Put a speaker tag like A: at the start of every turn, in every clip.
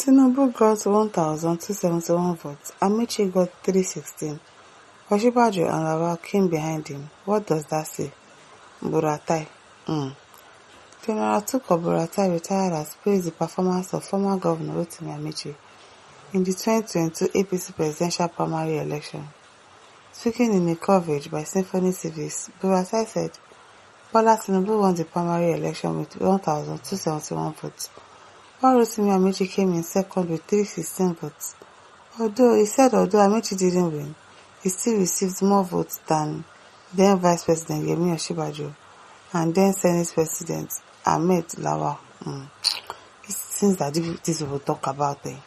A: Tinubu got 1,271 votes. Amaechi got 316. Osinbajo and Lawal came behind him. What does that say? Buratai. General Tuko Buratai, retired, has praised the performance of former Governor Amaechi in the 2022 APC presidential primary election. Speaking in a coverage by Symphony TV's, Buratai said, Bola Tinubu won the primary election with 1,271 votes, while Amaechi came in second with 316 votes. Although Amaechi didn't win, he still received more votes than then Vice President Yemi Osinbajo and then Senate President Ahmed Lawal. These things that these people talk about, you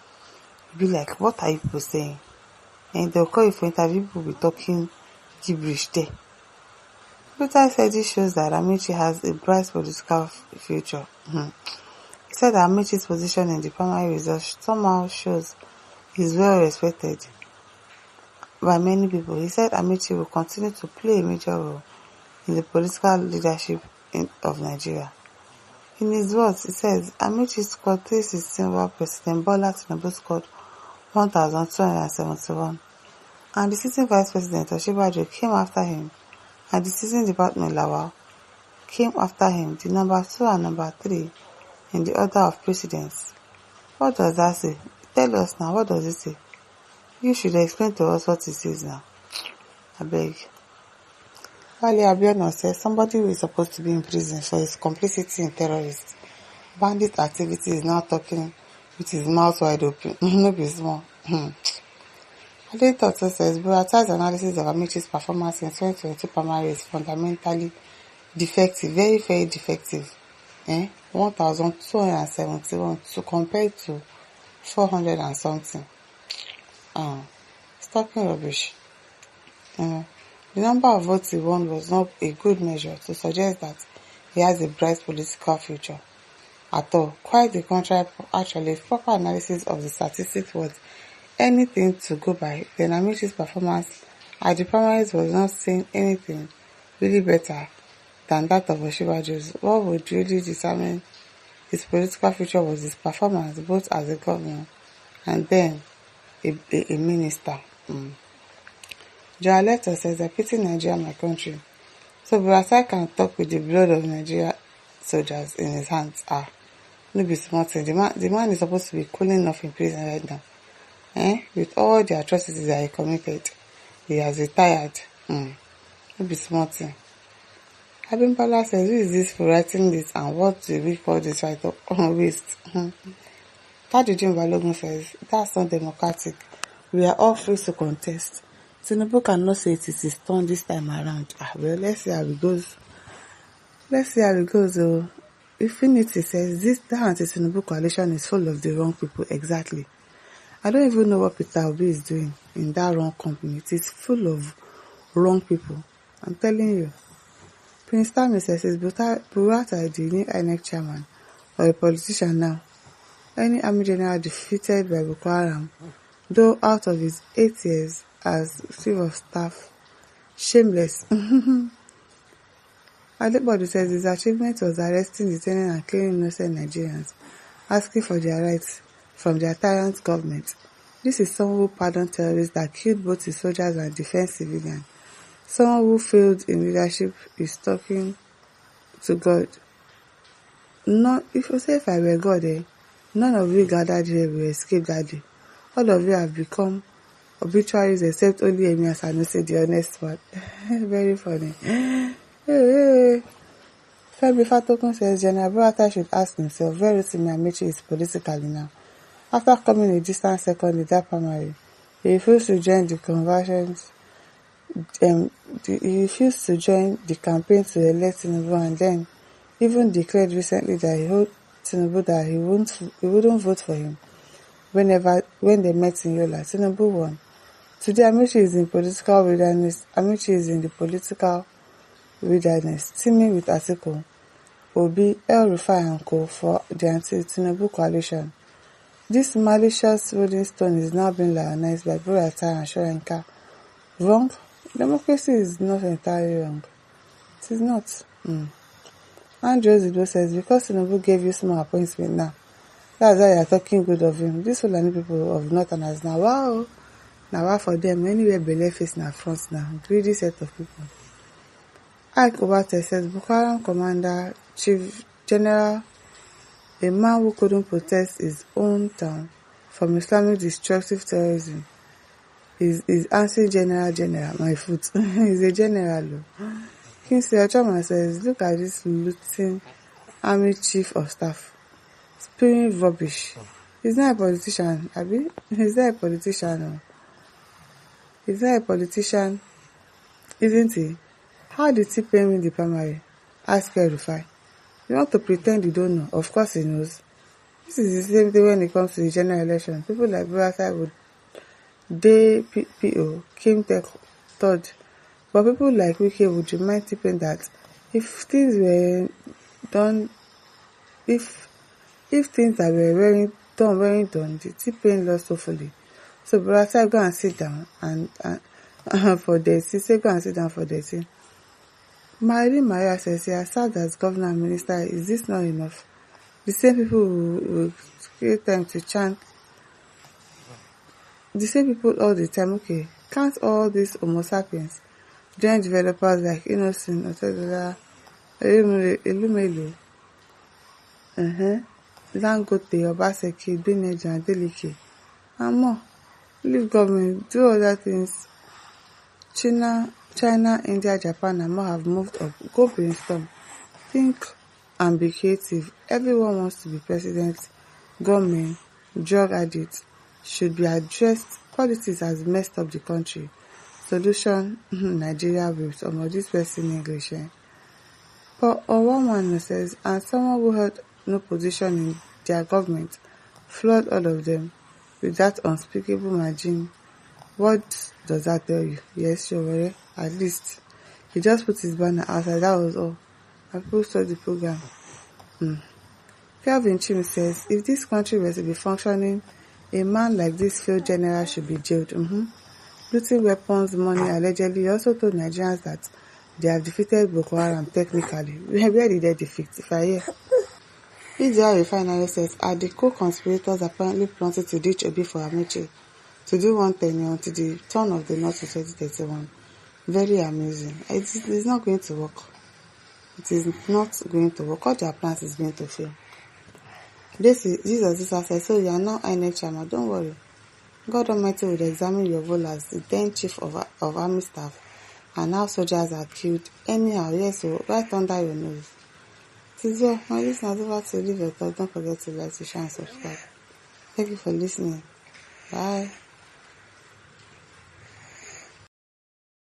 A: be like, what are you people saying? And they'll call you for interview, people will be talking gibberish there. Buratai said this shows that Amaechi has a bright political future. He said that Amaechi's position in the primary results somehow shows he's well respected by many people. He said Amaechi will continue to play a major role in the political leadership of Nigeria. In his words, he says Amaechi scored 316 while President Bola Tinubu scored 1,271, and the sitting Vice President Osinbajo came after him, and the sitting Department Lawal came after him, the number 2 and number 3 in the order of precedence. What does that say? Tell us now, what does it say? You should explain to us what it says now. I beg. Wale Abiona says somebody who is supposed to be in prison for his complicity in terrorist bandit activity is now talking with his mouth wide open. No be small. Adeto says Buratai's analysis of Amaechi's performance in 2022 primary is fundamentally defective, very, very defective. 1,271 to compare to 400 and something. It's talking rubbish. The number of votes he won was not a good measure to suggest that he has a bright political future at all. Quite the contrary, actually. If proper analysis of the statistics was anything to go by, then Amaechi's performance at the primaries was not saying anything really better than that of Osinbajo's. What would really determine his political future was his performance both as a governor and then a minister. Joaleto says, I pity Nigeria, my country. So Buratai can talk with the blood of Nigeria soldiers in his hands. No be smart thing. The man is supposed to be cooling off in prison right now. With all the atrocities that he committed, he has retired. No be smart thing. Abimbola says, who is this for writing this and what do we call this write-up? Waste. Tajudeen Balogun says, that's not democratic. We are all free to contest. Tinubu cannot say it is his turn this time around. Well, let's see how it goes. Infinity says, that anti-Tinubu coalition is full of the wrong people. Exactly. I don't even know what Peter Obi is doing in that wrong company. It is full of wrong people. I'm telling you. Prince Tami says, is Buratai the new INEC chairman or a politician now? Any army general defeated by Boko Haram, though out of his 8 years as chief of staff, shameless. Adebody says his achievement was arresting, detaining and killing innocent Nigerians, asking for their rights from their tyrant government. This is someone who pardoned terrorists that killed both his soldiers and defense civilians. Someone who failed in leadership is talking to God. If you say if I were God, none of you gathered here will escape that day. All of you have become obituaries except only Emi Sanusi, the honest one. Very funny. Femi Fatokun says General Buratai should ask himself where Amaechi is politically now. After coming a distant second in that primary, he refused to join the campaign to elect Tinubu, and then even declared recently that he told Tinubu that he wouldn't vote for him when they met in Yola. Tinubu won. Today, Amaechi is in political wilderness, teaming with Atiku, Obi, El Rufai and co for the anti-Tinubu coalition. This malicious rolling stone is now being lionized by Buratai and Shorenka. Wrong? Democracy is not entirely wrong. It is not. Andrew Zido says, because Tinubu gave you small appointment now, That's why you are talking good of him. These Fulani people of Northerners now, wow. Now wow for them. Anywhere belle face na front now. Greedy set of people. Ike Obate says Boko Haram commander, Chief General, a man who couldn't protect his own town from Islamic destructive terrorism, is answering General, my foot. He's a general. Kingsley Ochama says, look at this looting army chief of staff, spewing rubbish. He's not a politician, Abi? He's not a politician. He's not a politician, isn't he? How did T-Pain win the primary? Ask El-Rufai. You want to pretend you don't know? Of course he knows. This is the same thing when it comes to the general election. People like Buratai would day PO came third. But people like Wike would remind T-Pain that if things were done, if things that were weren't done, the T-Pain lost hopefully. So Buratai, go and sit down and for the say go and sit down for the thing. Maria says, yeah, served as governor and minister. Is this not enough? The same people will create time to chant. The same people all the time. Okay, can't all these Homo sapiens join developers like Innocent, Otedola, Elumelu, Dangote, Obaseki, Beneja, and Delike, and more? Leave government, do other things. China, India, Japan, and more have moved up. Go brainstorm. Think and be creative. Everyone wants to be president. Government, drug addicts should be addressed. Politics has messed up the country. Solution, Nigeria with some of this person English. But one says, and someone who held no position in their government flawed all of them with that unspeakable margin. What does that tell you? Yes, sure, at least he just put his banner outside. That was all. And people saw the program. Kelvin Chim says, if this country were to be functioning, a man like this field general should be jailed. Looting weapons, money, allegedly. He also told Nigerians that they have defeated Boko Haram technically. Where did they defeat? If I hear. Israel Refinery says, are the co-conspirators apparently plotting to ditch Obi for Amaechi to do one tenure until the turn of the North in 2031. Very amusing. It's not going to work. It is not going to work. All their plans is going to fail. Jesus said, so you are now INEC chairman. Don't worry. God Almighty will examine your role as the then chief of army staff and how soldiers are killed. Anyhow, yes, so right under your nose. It is well. My listeners, over to leave your thoughts. Don't forget to like, to share, and subscribe. Thank you for listening. Bye.